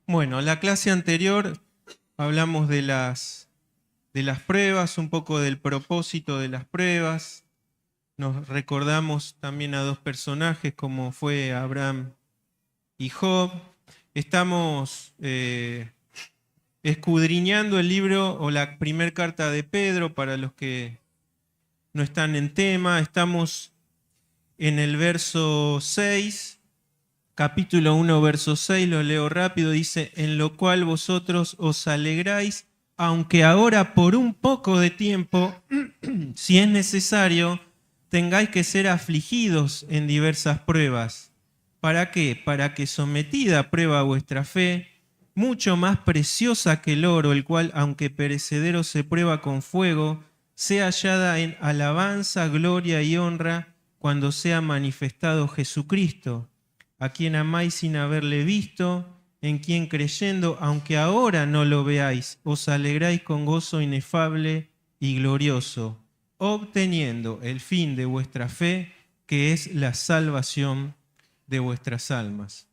Bueno, la clase anterior hablamos de las pruebas, un poco del propósito de las pruebas. Nos recordamos también a dos personajes como fue Abraham y Job. Estamos escudriñando el libro o la primer carta de Pedro para los que no están en tema. Estamos en el verso 6. Capítulo 1, verso 6, lo leo rápido, dice, en lo cual vosotros os alegráis, aunque ahora por un poco de tiempo, si es necesario, tengáis que ser afligidos en diversas pruebas. ¿Para qué? Para que sometida a prueba vuestra fe, mucho más preciosa que el oro, el cual, aunque perecedero se prueba con fuego, sea hallada en alabanza, gloria y honra cuando sea manifestado Jesucristo, a quien amáis sin haberle visto, en quien creyendo, aunque ahora no lo veáis, os alegráis con gozo inefable y glorioso, obteniendo el fin de vuestra fe, que es la salvación de vuestras almas.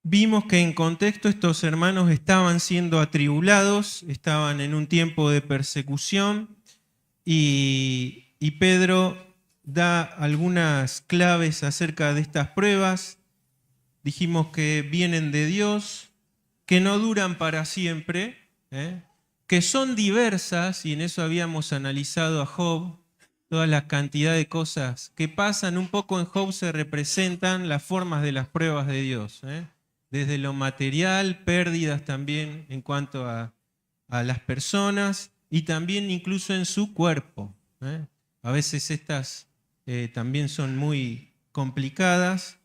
Vimos que en contexto estos hermanos estaban siendo atribulados, estaban en un tiempo de persecución y Pedro da algunas claves acerca de estas pruebas. Dijimos que vienen de Dios, que no duran para siempre, que son diversas, y en eso habíamos analizado a Job, toda la cantidad de cosas que pasan. Un poco en Job se representan las formas de las pruebas de Dios, desde lo material, pérdidas también en cuanto a las personas y también incluso en su cuerpo. A veces estas también son muy complicadas.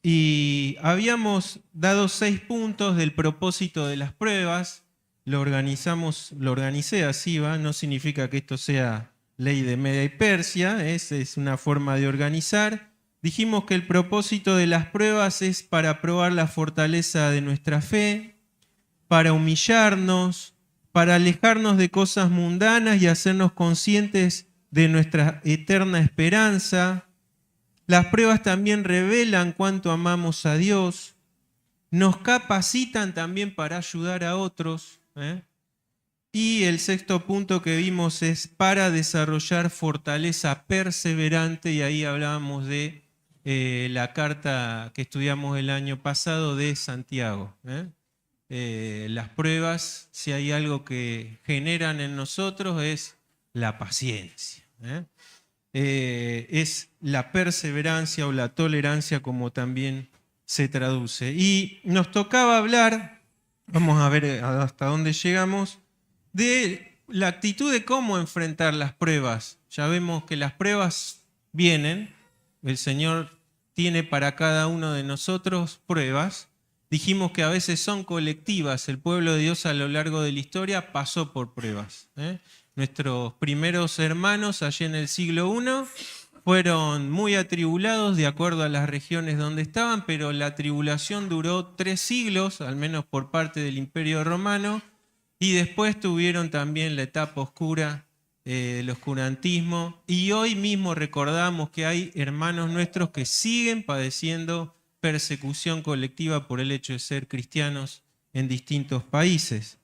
Y habíamos dado 6 puntos del propósito de las pruebas. Lo organicé así, ¿va? No significa que esto sea ley de Media y Persia, es una forma de organizar. Dijimos que el propósito de las pruebas es para probar la fortaleza de nuestra fe, para humillarnos, para alejarnos de cosas mundanas y hacernos conscientes de nuestra eterna esperanza. Las pruebas también revelan cuánto amamos a Dios, nos capacitan también para ayudar a otros. Y el sexto punto que vimos es para desarrollar fortaleza perseverante, y ahí hablábamos de la carta que estudiamos el año pasado de Santiago. Las pruebas, si hay algo que generan en nosotros, es la paciencia. Es la perseverancia o la tolerancia, como también se traduce. Y nos tocaba hablar, vamos a ver hasta dónde llegamos, de la actitud de cómo enfrentar las pruebas. Ya vemos que las pruebas vienen, el Señor tiene para cada uno de nosotros pruebas. Dijimos que a veces son colectivas, el pueblo de Dios a lo largo de la historia pasó por pruebas. Nuestros primeros hermanos allí en el siglo I fueron muy atribulados de acuerdo a las regiones donde estaban, pero la tribulación duró 3 siglos, al menos por parte del Imperio Romano, y después tuvieron también la etapa oscura, el oscurantismo, y hoy mismo recordamos que hay hermanos nuestros que siguen padeciendo persecución colectiva por el hecho de ser cristianos en distintos países.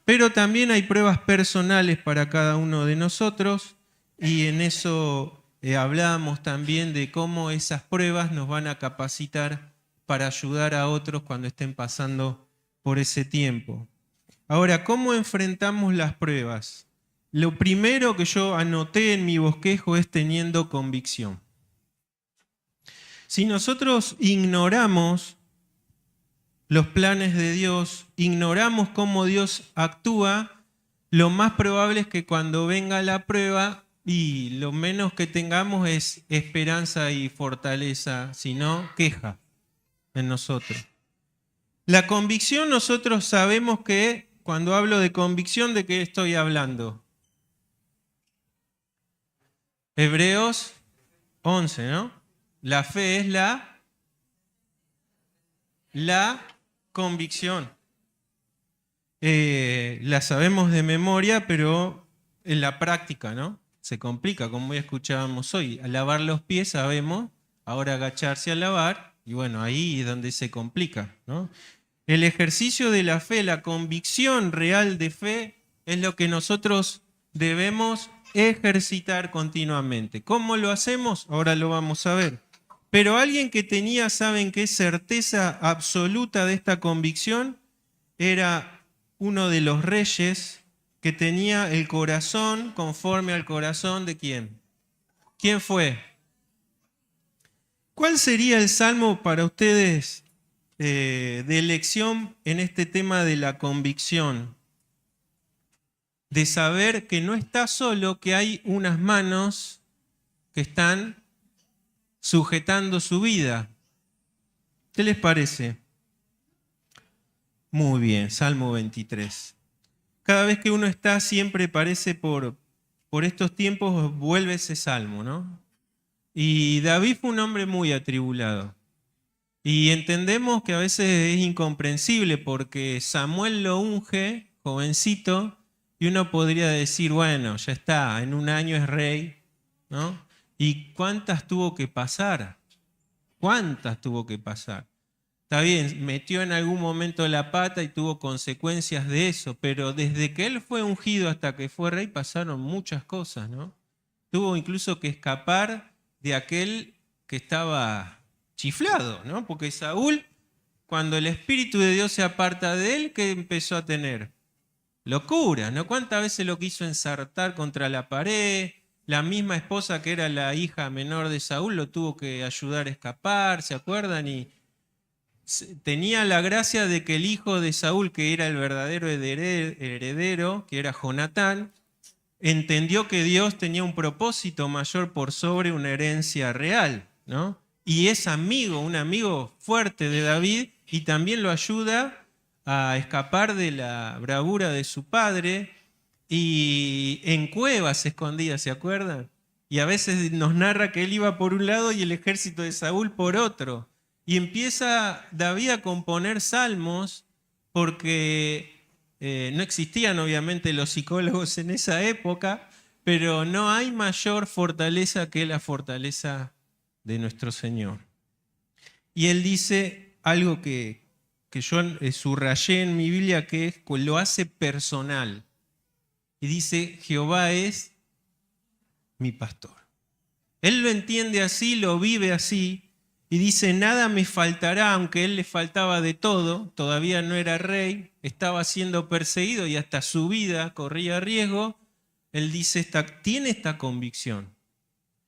Pero también hay pruebas personales para cada uno de nosotros, y en eso hablábamos también de cómo esas pruebas nos van a capacitar para ayudar a otros cuando estén pasando por ese tiempo. Ahora, ¿cómo enfrentamos las pruebas? Lo primero que yo anoté en mi bosquejo es teniendo convicción. Si nosotros ignoramos los planes de Dios, ignoramos cómo Dios actúa, lo más probable es que cuando venga la prueba, y lo menos que tengamos es esperanza y fortaleza, sino queja en nosotros. La convicción, nosotros sabemos que cuando hablo de convicción, ¿de qué estoy hablando? Hebreos 11, ¿no? La fe es la convicción. La sabemos de memoria, pero en la práctica, ¿no? Se complica, como ya escuchábamos hoy. Al lavar los pies sabemos, ahora agacharse a lavar, Y bueno, ahí es donde se complica, ¿no? El ejercicio de la fe, la convicción real de fe, es lo que nosotros debemos ejercitar continuamente. ¿Cómo lo hacemos? Ahora lo vamos a ver. Pero alguien que tenía, ¿saben qué? Certeza absoluta de esta convicción era uno de los reyes que tenía el corazón conforme al corazón de ¿quién? ¿Quién fue? ¿Cuál sería el salmo para ustedes de elección en este tema de la convicción? De saber que no está solo, que hay unas manos que están sujetando su vida. ¿Qué les parece? Muy bien, Salmo 23. Cada vez que uno está, siempre parece por estos tiempos, vuelve ese salmo, ¿no? Y David fue un hombre muy atribulado. Y entendemos que a veces es incomprensible porque Samuel lo unge, jovencito, y uno podría decir, bueno, ya está, en un año es rey, ¿no? ¿Y cuántas tuvo que pasar? ¿Cuántas tuvo que pasar? Está bien, metió en algún momento la pata y tuvo consecuencias de eso, pero desde que él fue ungido hasta que fue rey pasaron muchas cosas, ¿no? Tuvo incluso que escapar de aquel que estaba chiflado, ¿no? Porque Saúl, cuando el Espíritu de Dios se aparta de él, ¿qué empezó a tener? Locura, ¿no? ¿Cuántas veces lo quiso ensartar contra la pared? La misma esposa que era la hija menor de Saúl lo tuvo que ayudar a escapar, ¿se acuerdan? Y tenía la gracia de que el hijo de Saúl, que era el verdadero heredero, que era Jonatán, entendió que Dios tenía un propósito mayor por sobre una herencia real, ¿no? Y es amigo, un amigo fuerte de David, y también lo ayuda a escapar de la bravura de su padre, y en cuevas se escondía, ¿se acuerdan? Y a veces nos narra que él iba por un lado y el ejército de Saúl por otro. Y empieza David a componer salmos porque no existían obviamente los psicólogos en esa época, pero no hay mayor fortaleza que la fortaleza de nuestro Señor. Y él dice algo que yo subrayé en mi Biblia, que es, lo hace personal. Y dice, Jehová es mi pastor. Él lo entiende así, lo vive así, y dice, nada me faltará, aunque él le faltaba de todo, todavía no era rey, estaba siendo perseguido y hasta su vida corría riesgo. Él dice, tiene esta convicción,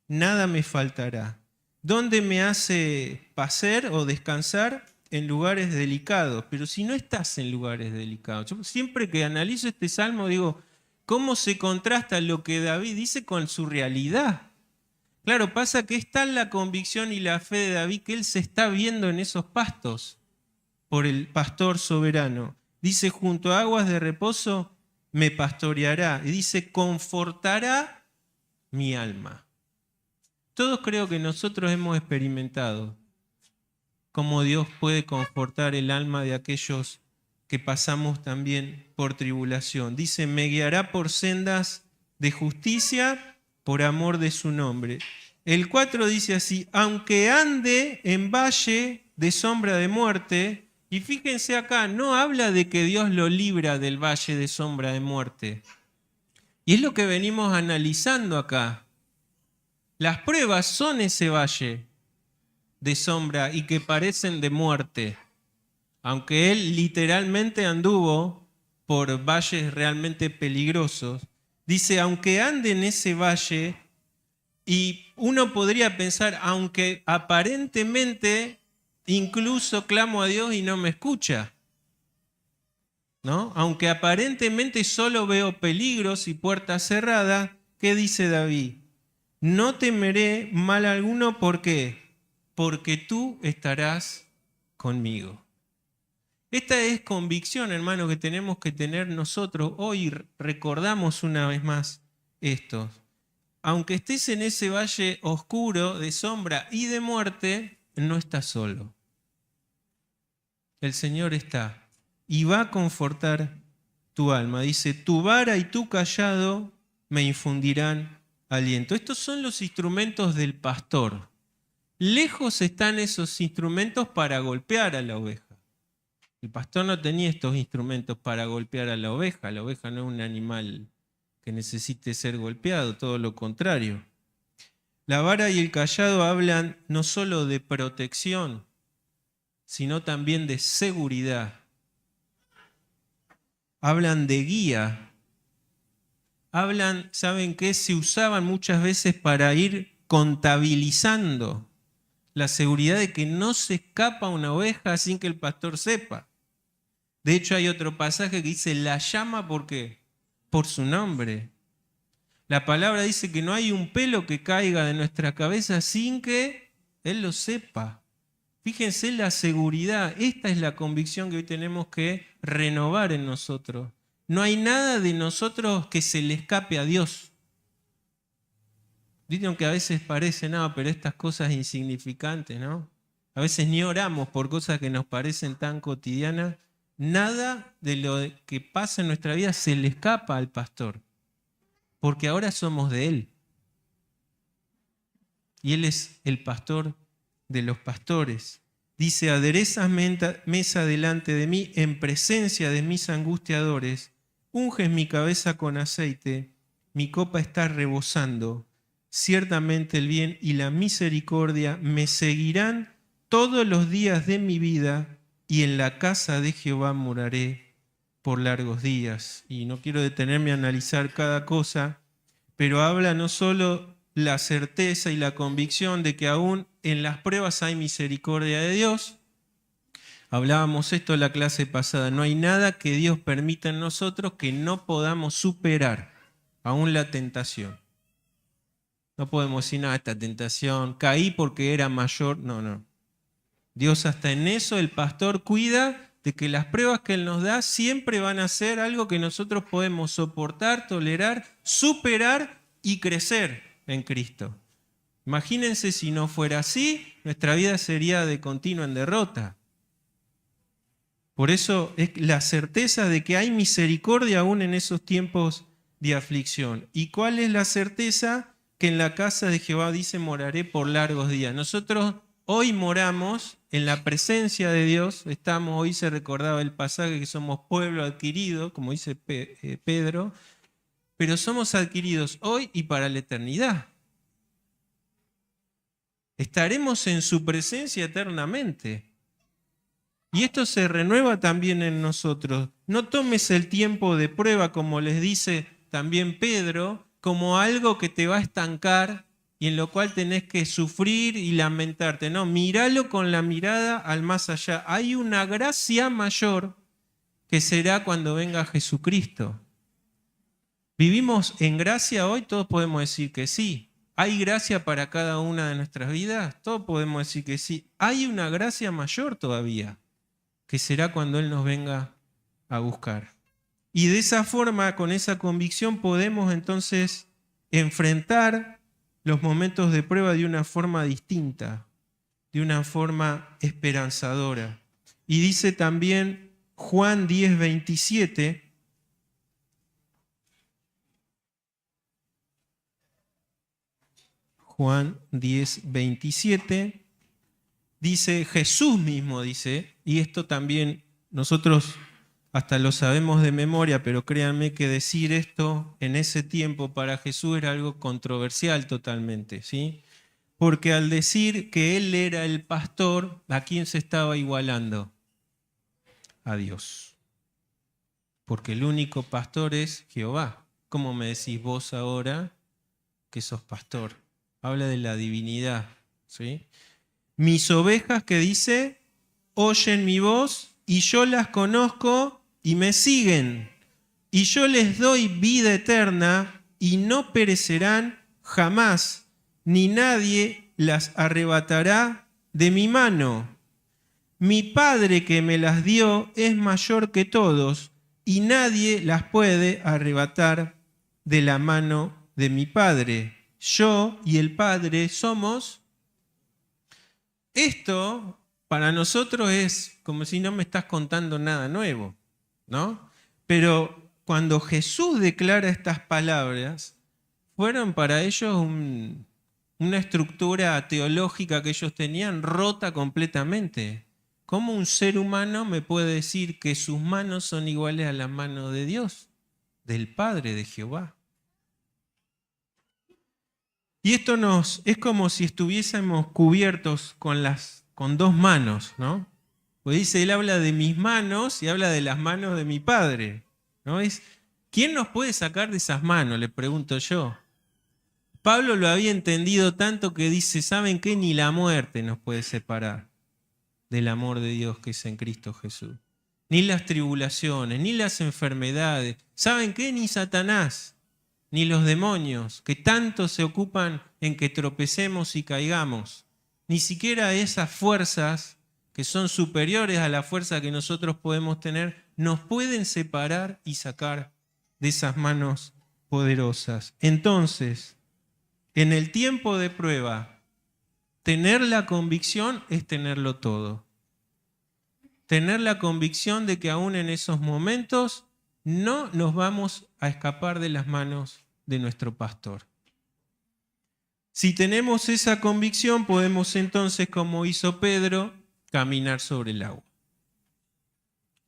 nada me faltará. ¿Dónde me hace pasar o descansar? En lugares delicados. Pero si no estás en lugares delicados, yo siempre que analizo este salmo digo, ¿cómo se contrasta lo que David dice con su realidad? Claro, pasa que es tal la convicción y la fe de David que él se está viendo en esos pastos por el pastor soberano. Dice, junto a aguas de reposo me pastoreará. Y dice, confortará mi alma. Todos creo que nosotros hemos experimentado cómo Dios puede confortar el alma de aquellos que pasamos también por tribulación. Dice, me guiará por sendas de justicia por amor de su nombre. El 4 dice así, aunque ande en valle de sombra de muerte, y fíjense acá, no habla de que Dios lo libra del valle de sombra de muerte. Y es lo que venimos analizando acá. Las pruebas son ese valle de sombra y que parecen de muerte. Aunque él literalmente anduvo por valles realmente peligrosos, dice, aunque ande en ese valle, y uno podría pensar, aunque aparentemente incluso clamo a Dios y no me escucha, ¿no? Aunque aparentemente solo veo peligros y puertas cerradas, ¿qué dice David? No temeré mal alguno, ¿por qué? Porque tú estarás conmigo. Esta es convicción, hermano, que tenemos que tener nosotros. Hoy recordamos una vez más esto. Aunque estés en ese valle oscuro de sombra y de muerte, no estás solo. El Señor está y va a confortar tu alma. Dice, tu vara y tu cayado me infundirán aliento. Estos son los instrumentos del pastor. lejos están esos instrumentos para golpear a la oveja. El pastor no tenía estos instrumentos para golpear a la oveja. La oveja no es un animal que necesite ser golpeado, todo lo contrario. La vara y el cayado hablan no solo de protección, sino también de seguridad. Hablan de guía. Hablan, ¿saben qué? Se usaban muchas veces para ir contabilizando la seguridad de que no se escapa una oveja sin que el pastor sepa. De hecho, hay otro pasaje que dice, la llama ¿por qué? Por su nombre. La palabra dice que no hay un pelo que caiga de nuestra cabeza sin que Él lo sepa. Fíjense la seguridad. Esta es la convicción que hoy tenemos que renovar en nosotros. No hay nada de nosotros que se le escape a Dios. Vieron que a veces parece, no, pero estas cosas insignificantes, ¿no? A veces ni oramos por cosas que nos parecen tan cotidianas. Nada de lo que pasa en nuestra vida se le escapa al pastor, porque ahora somos de Él. Y Él es el pastor de los pastores. Dice, aderezas mesa delante de mí en presencia de mis angustiadores, unges mi cabeza con aceite, mi copa está rebosando. Ciertamente el bien y la misericordia me seguirán todos los días de mi vida, y en la casa de Jehová moraré por largos días. Y no quiero detenerme a analizar cada cosa, pero habla no solo la certeza y la convicción de que aún en las pruebas hay misericordia de Dios. Hablábamos esto en la clase pasada, no hay nada que Dios permita en nosotros que no podamos superar, aún la tentación. No podemos decir, nada, esta tentación, caí porque era mayor. No. Dios hasta en eso, el pastor cuida de que las pruebas que Él nos da siempre van a ser algo que nosotros podemos soportar, tolerar, superar y crecer en Cristo. Imagínense si no fuera así, nuestra vida sería de continua en derrota. Por eso es la certeza de que hay misericordia aún en esos tiempos de aflicción. ¿Y cuál es la certeza? Que en la casa de Jehová dice, moraré por largos días. Nosotros hoy moramos en la presencia de Dios. Hoy se recordaba el pasaje que somos pueblo adquirido, como dice Pedro, pero somos adquiridos hoy y para la eternidad. Estaremos en su presencia eternamente. Y esto se renueva también en nosotros. No tomes el tiempo de prueba, como les dice también Pedro, como algo que te va a estancar y en lo cual tenés que sufrir y lamentarte. No, míralo con la mirada al más allá. Hay una gracia mayor que será cuando venga Jesucristo. ¿Vivimos en gracia hoy? Todos podemos decir que sí. ¿Hay gracia para cada una de nuestras vidas? Todos podemos decir que sí. Hay una gracia mayor todavía, que será cuando Él nos venga a buscar. Y de esa forma, con esa convicción, podemos entonces enfrentar los momentos de prueba de una forma distinta, de una forma esperanzadora. Y dice también Juan 10:27, Juan 10:27, dice, Jesús mismo dice, y esto también nosotros hasta lo sabemos de memoria, pero créanme que decir esto en ese tiempo para Jesús era algo controversial totalmente, ¿sí? Porque al decir que Él era el pastor, ¿a quién se estaba igualando? A Dios. Porque el único pastor es Jehová. ¿Cómo me decís vos ahora que sos pastor? Habla de la divinidad, ¿sí? Mis ovejas, que dice, oyen mi voz y yo las conozco y me siguen, y yo les doy vida eterna y no perecerán jamás, ni nadie las arrebatará de mi mano. Mi Padre que me las dio es mayor que todos, y nadie las puede arrebatar de la mano de mi Padre. Yo y el Padre somos. Esto para nosotros es como si no me estás contando nada nuevo, ¿no? Pero cuando Jesús declara estas palabras, fueron para ellos una estructura teológica que ellos tenían rota completamente. ¿Cómo un ser humano me puede decir que sus manos son iguales a las manos de Dios, del Padre, de Jehová? Y esto es como si estuviésemos cubiertos con dos manos, ¿no? Pues dice, él habla de mis manos y habla de las manos de mi Padre, ¿no? ¿Quién nos puede sacar de esas manos? Le pregunto yo. Pablo lo había entendido tanto que dice, ¿saben qué? Ni la muerte nos puede separar del amor de Dios que es en Cristo Jesús. Ni las tribulaciones, ni las enfermedades. ¿Saben qué? Ni Satanás, ni los demonios, que tanto se ocupan en que tropecemos y caigamos. Ni siquiera esas fuerzas que son superiores a la fuerza que nosotros podemos tener, nos pueden separar y sacar de esas manos poderosas. Entonces, en el tiempo de prueba, tener la convicción es tenerlo todo. Tener la convicción de que aún en esos momentos no nos vamos a escapar de las manos de nuestro pastor. Si tenemos esa convicción, podemos entonces, como hizo Pedro, caminar sobre el agua.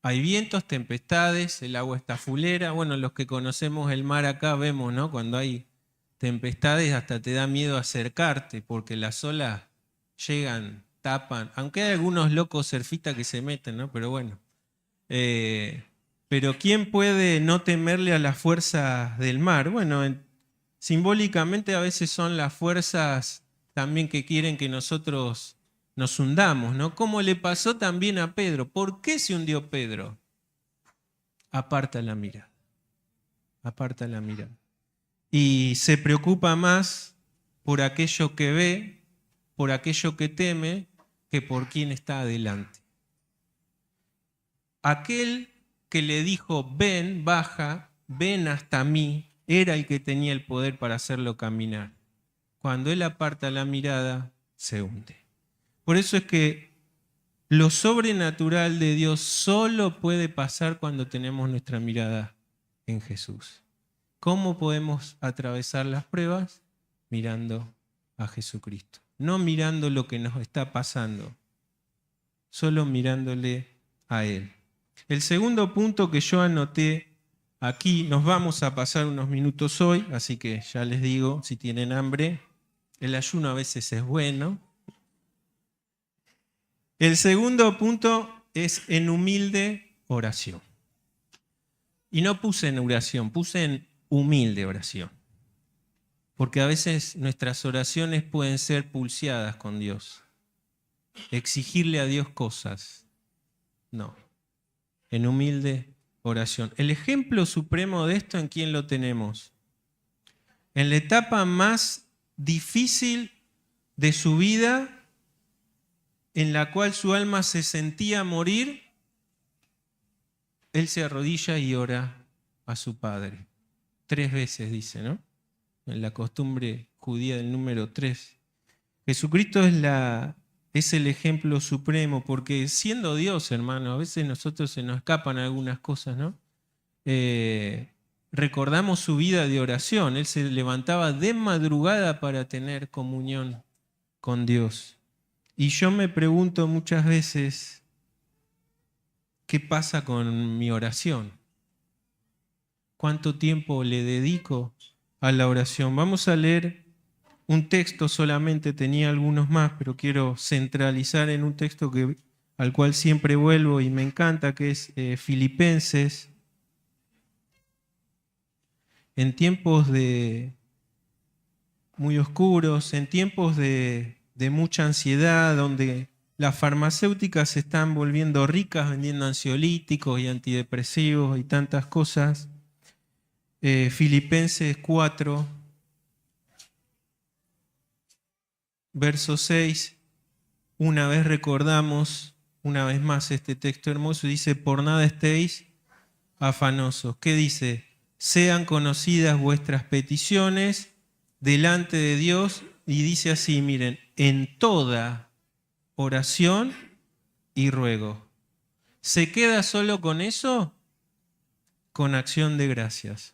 Hay vientos, tempestades, el agua está fulera. Bueno, los que conocemos el mar acá vemos, ¿no? Cuando hay tempestades hasta te da miedo acercarte porque las olas llegan, tapan. Aunque hay algunos locos surfistas que se meten, ¿no? Pero bueno. Pero ¿quién puede no temerle a las fuerzas del mar? Bueno, simbólicamente a veces son las fuerzas también que quieren que nosotros nos hundamos, ¿no? Como le pasó también a Pedro. ¿Por qué se hundió Pedro? Aparta la mirada. Aparta la mirada. Y se preocupa más por aquello que ve, por aquello que teme, que por quien está adelante. Aquel que le dijo, ven, baja, ven hasta mí, era el que tenía el poder para hacerlo caminar. Cuando él aparta la mirada, se hunde. Por eso es que lo sobrenatural de Dios solo puede pasar cuando tenemos nuestra mirada en Jesús. ¿Cómo podemos atravesar las pruebas? Mirando a Jesucristo. No mirando lo que nos está pasando, solo mirándole a Él. El segundo punto que yo anoté aquí, nos vamos a pasar unos minutos hoy, así que ya les digo, si tienen hambre, el ayuno a veces es bueno. El segundo punto es en humilde oración. Y no puse en oración, puse en humilde oración. Porque a veces nuestras oraciones pueden ser pulseadas con Dios. Exigirle a Dios cosas. No. En humilde oración. El ejemplo supremo de esto, ¿en quién lo tenemos? En la etapa más difícil de su vida, en la cual su alma se sentía morir, él se arrodilla y ora a su Padre. 3 veces dice, ¿no? En la costumbre judía del número 3. Jesucristo es el ejemplo supremo, porque siendo Dios, hermano, a veces nosotros se nos escapan algunas cosas, ¿no? Recordamos su vida de oración. Él se levantaba de madrugada para tener comunión con Dios. Y yo me pregunto muchas veces, ¿qué pasa con mi oración? ¿Cuánto tiempo le dedico a la oración? Vamos a leer un texto solamente, tenía algunos más, pero quiero centralizar en un texto al cual siempre vuelvo y me encanta, que es Filipenses. En tiempos muy oscuros, en tiempos de mucha ansiedad, donde las farmacéuticas se están volviendo ricas vendiendo ansiolíticos y antidepresivos y tantas cosas. Filipenses 4, verso 6, una vez recordamos, una vez más este texto hermoso, dice, por nada estéis afanosos. ¿Qué dice? Sean conocidas vuestras peticiones delante de Dios, y dice así, miren, en toda oración y ruego. ¿Se queda solo con eso? Con acción de gracias.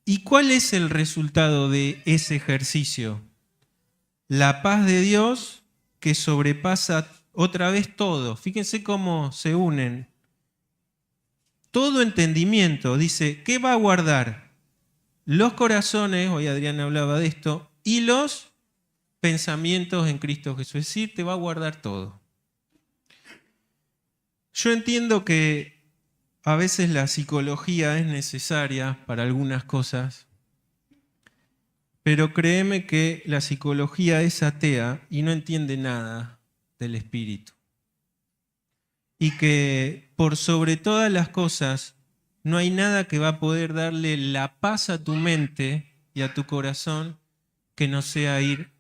¿Y cuál es el resultado de ese ejercicio? la paz de Dios que sobrepasa otra vez todo. Fíjense cómo se unen. Todo entendimiento, dice, ¿qué va a guardar? Los corazones, hoy Adrián hablaba de esto, y los pensamientos en Cristo Jesús. Es decir, te va a guardar todo. Yo entiendo que a veces la psicología es necesaria para algunas cosas, pero créeme que la psicología es atea y no entiende nada del espíritu. Y que por sobre todas las cosas no hay nada que va a poder darle la paz a tu mente y a tu corazón que no sea ir,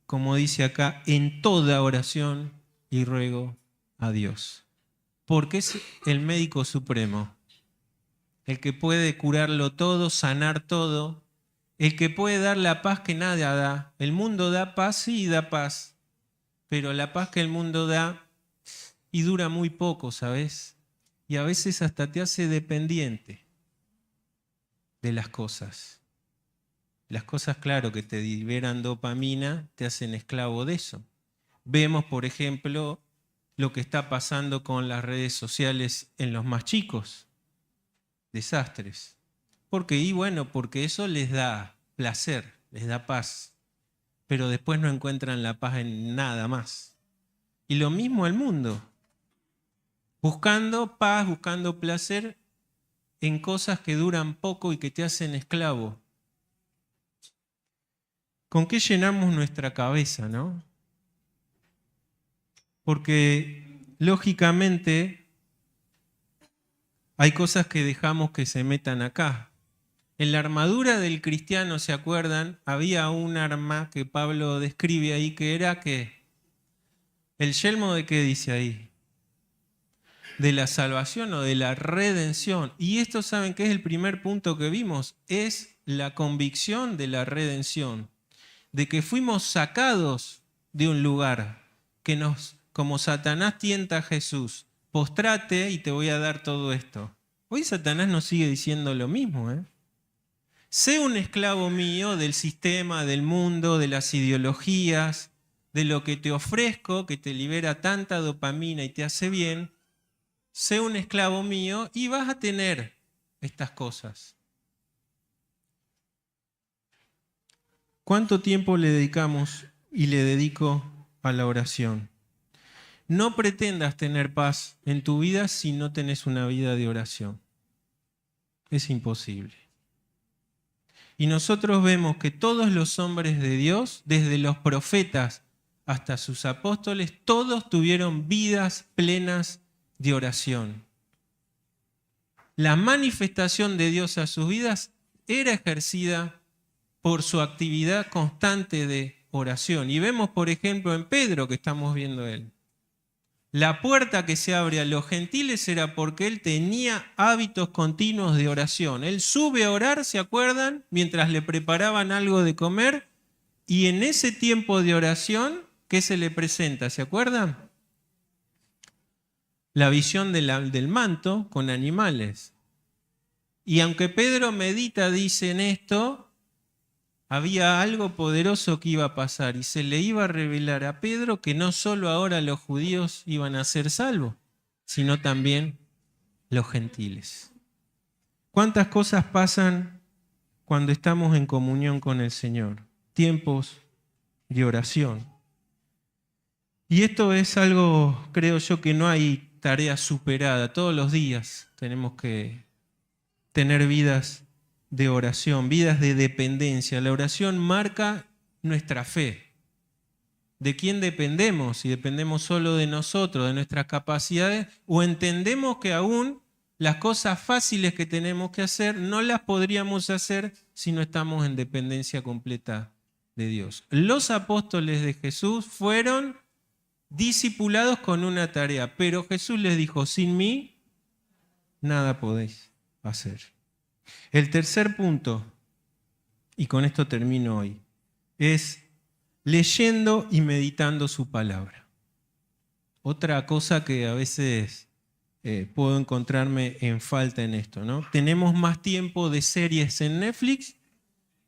como dice acá, en toda oración y ruego a Dios. Porque es el médico supremo, el que puede curarlo todo, sanar todo, el que puede dar la paz que nada da. El mundo da paz, sí da paz, pero la paz que el mundo da y dura muy poco, ¿sabes? Y a veces hasta te hace dependiente de las cosas. Las cosas, claro, que te liberan dopamina, te hacen esclavo de eso. Vemos, por ejemplo, lo que está pasando con las redes sociales en los más chicos. Desastres. ¿Por qué? Y bueno, porque eso les da placer, les da paz, pero después no encuentran la paz en nada más. Y lo mismo el mundo, buscando paz, buscando placer en cosas que duran poco y que te hacen esclavo. ¿Con qué llenamos nuestra cabeza, no? Porque lógicamente hay cosas que dejamos que se metan acá. En la armadura del cristiano, ¿se acuerdan? Había un arma que Pablo describe ahí que era ¿qué? ¿El yelmo de qué dice ahí? De la salvación o de la redención. Y esto, ¿saben qué es el primer punto que vimos? Es la convicción de la redención. De que fuimos sacados de un lugar que nos, como Satanás tienta a Jesús, postrate y te voy a dar todo esto. Hoy Satanás nos sigue diciendo lo mismo, ¿eh? Sé un esclavo mío del sistema, del mundo, de las ideologías, de lo que te ofrezco, que te libera tanta dopamina y te hace bien. Sé un esclavo mío y vas a tener estas cosas. ¿Cuánto tiempo le dedicamos y le dedico a la oración? No pretendas tener paz en tu vida si no tenés una vida de oración. Es imposible. Y nosotros vemos que todos los hombres de Dios, desde los profetas hasta sus apóstoles, todos tuvieron vidas plenas de oración. La manifestación de Dios a sus vidas era ejercida por su actividad constante de oración. Y vemos, por ejemplo, en Pedro, que estamos viendo él. La puerta que se abre a los gentiles era porque él tenía hábitos continuos de oración. Él sube a orar, ¿se acuerdan? Mientras le preparaban algo de comer. Y en ese tiempo de oración, ¿qué se le presenta? ¿Se acuerdan? La visión del manto con animales. Y aunque Pedro medita, dice en esto, había algo poderoso que iba a pasar y se le iba a revelar a Pedro que no solo ahora los judíos iban a ser salvos, sino también los gentiles. ¿Cuántas cosas pasan cuando estamos en comunión con el Señor? Tiempos de oración. Y esto es algo, creo yo, que no hay tarea superada. Todos los días tenemos que tener vidas de oración, vidas de dependencia. La oración marca nuestra fe. ¿De quién dependemos? Si dependemos solo de nosotros, de nuestras capacidades, o entendemos que aún las cosas fáciles que tenemos que hacer no las podríamos hacer si no estamos en dependencia completa de Dios. Los apóstoles de Jesús fueron discipulados con una tarea, pero Jesús les dijo, sin mí nada podéis hacer. El tercer punto, y con esto termino hoy, es leyendo y meditando su palabra. Otra cosa que a veces puedo encontrarme en falta en esto, ¿no? Tenemos más tiempo de series en Netflix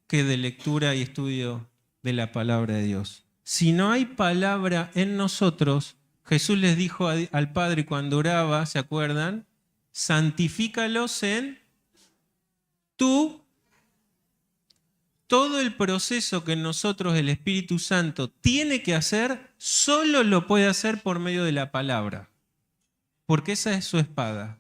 que de lectura y estudio de la palabra de Dios. Si no hay palabra en nosotros, Jesús les dijo al Padre cuando oraba, ¿se acuerdan? Santifícalos en tú. Todo el proceso que nosotros el Espíritu Santo tiene que hacer, solo lo puede hacer por medio de la palabra, porque esa es su espada.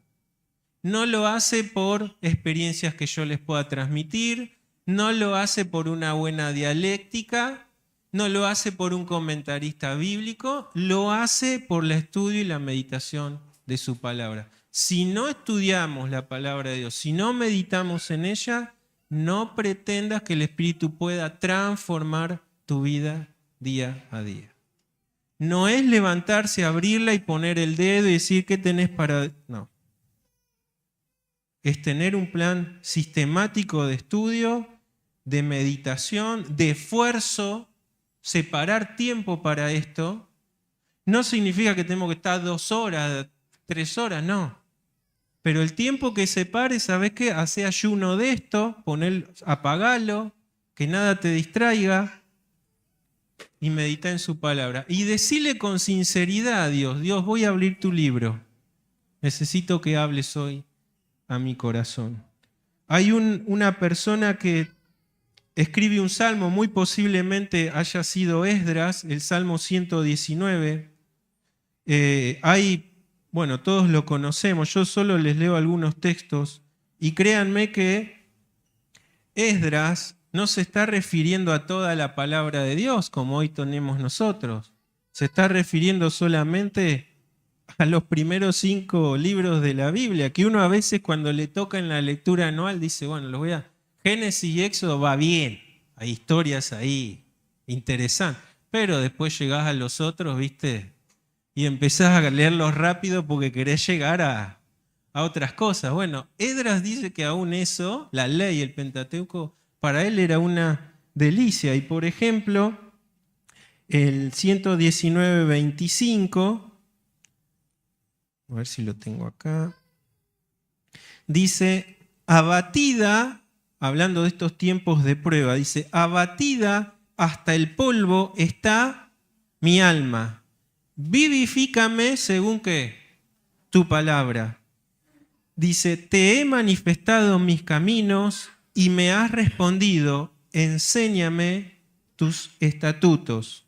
No lo hace por experiencias que yo les pueda transmitir, no lo hace por una buena dialéctica, no lo hace por un comentarista bíblico, lo hace por el estudio y la meditación de su palabra. Si no estudiamos la palabra de Dios, si no meditamos en ella, no pretendas que el Espíritu pueda transformar tu vida día a día. No es levantarse, abrirla y poner el dedo y decir qué tenés para... No. Es tener un plan sistemático de estudio, de meditación, de esfuerzo, separar tiempo para esto. No significa que tenemos que estar 2 horas, 3 horas, no. Pero el tiempo que separe, ¿sabes qué? Hace ayuno de esto, apagalo, que nada te distraiga y medita en su palabra. Y decile con sinceridad a Dios, Dios, voy a abrir tu libro. Necesito que hables hoy a mi corazón. Hay una persona que escribe un salmo, muy posiblemente haya sido Esdras, el Salmo 119. Bueno, todos lo conocemos, yo solo les leo algunos textos y créanme que Esdras no se está refiriendo a toda la palabra de Dios como hoy tenemos nosotros. Se está refiriendo solamente a los primeros 5 libros de la Biblia, que uno a veces cuando le toca en la lectura anual dice, bueno, los voy a... Génesis y Éxodo va bien, hay historias ahí interesantes, pero después llegás a los otros, ¿viste? Y empezás a leerlos rápido porque querés llegar a otras cosas. Bueno, Esdras dice que aún eso, la ley, el Pentateuco, para él era una delicia. Y por ejemplo, el 119:25, a ver si lo tengo acá, dice, abatida, hablando de estos tiempos de prueba, dice, abatida hasta el polvo está mi alma. Vivifícame según ¿qué? Tu palabra. Dice, te he manifestado mis caminos y me has respondido, enséñame tus estatutos.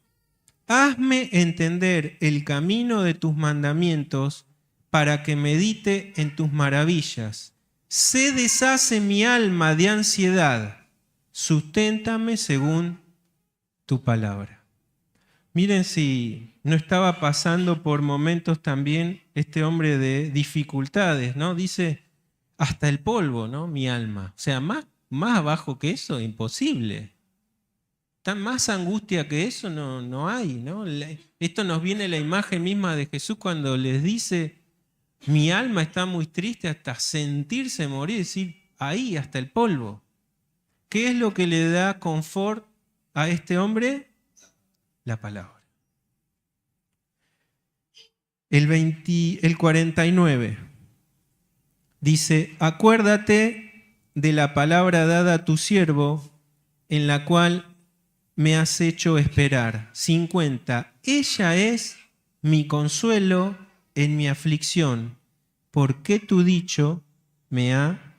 Hazme entender el camino de tus mandamientos para que medite en tus maravillas. Se deshace mi alma de ansiedad, susténtame según tu palabra. Miren si no estaba pasando por momentos también este hombre de dificultades, ¿no? Dice, hasta el polvo, ¿no? Mi alma. O sea, más abajo que eso, imposible. Más angustia que eso no hay, ¿no? Esto nos viene la imagen misma de Jesús cuando les dice, mi alma está muy triste hasta sentirse morir, es decir, ahí hasta el polvo. ¿Qué es lo que le da confort a este hombre? La palabra. El 49 dice, acuérdate de la palabra dada a tu siervo, en la cual me has hecho esperar. 50. Ella es mi consuelo en mi aflicción, porque tu dicho me ha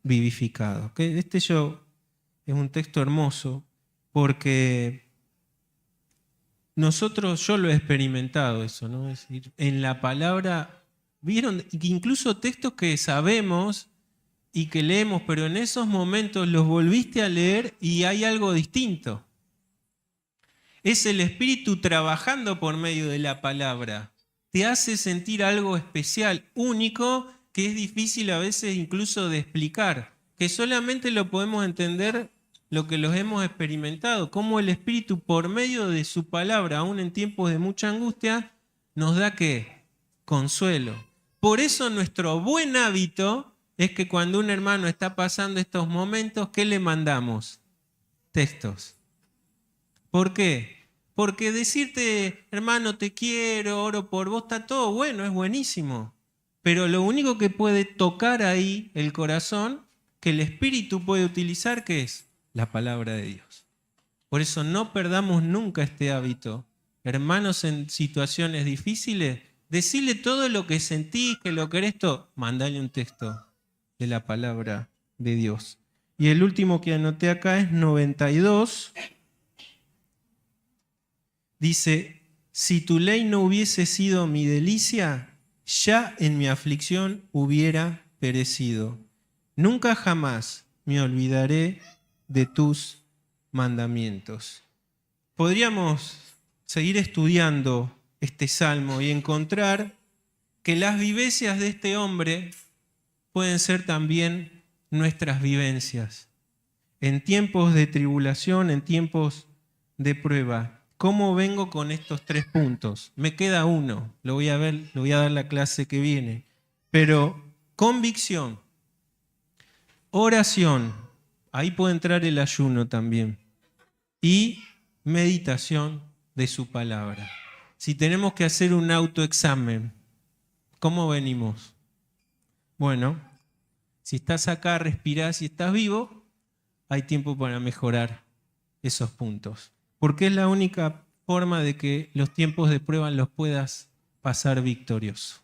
vivificado. Este es un texto hermoso, porque yo lo he experimentado eso, ¿no? Es decir, en la palabra, vieron, incluso textos que sabemos y que leemos, pero en esos momentos los volviste a leer y hay algo distinto. Es el Espíritu trabajando por medio de la palabra. Te hace sentir algo especial, único, que es difícil a veces incluso de explicar, que solamente lo podemos entender lo que los hemos experimentado, cómo el Espíritu por medio de su palabra, aún en tiempos de mucha angustia, nos da ¿qué? Consuelo. Por eso nuestro buen hábito es que cuando un hermano está pasando estos momentos, ¿qué le mandamos? Textos. ¿Por qué? Porque decirte, hermano, te quiero, oro por vos, está todo bueno, es buenísimo. Pero lo único que puede tocar ahí el corazón, que el Espíritu puede utilizar, ¿qué es? La palabra de Dios. Por eso no perdamos nunca este hábito. Hermanos en situaciones difíciles, decile todo lo que sentís, que lo querés todo. Mandale un texto de la palabra de Dios. Y el último que anoté acá es 92. Dice, si tu ley no hubiese sido mi delicia, ya en mi aflicción hubiera perecido. Nunca jamás me olvidaré de tus mandamientos. Podríamos seguir estudiando este salmo y encontrar que las vivencias de este hombre pueden ser también nuestras vivencias. En tiempos de tribulación, en tiempos de prueba. ¿Cómo vengo con estos 3 puntos? Me queda uno, lo voy a ver, lo voy a dar la clase que viene. Pero convicción, oración, ahí puede entrar el ayuno también, y meditación de su palabra. Si tenemos que hacer un autoexamen, ¿cómo venimos? Bueno, si estás acá, respirás y estás vivo, hay tiempo para mejorar esos puntos. Porque es la única forma de que los tiempos de prueba los puedas pasar victorioso.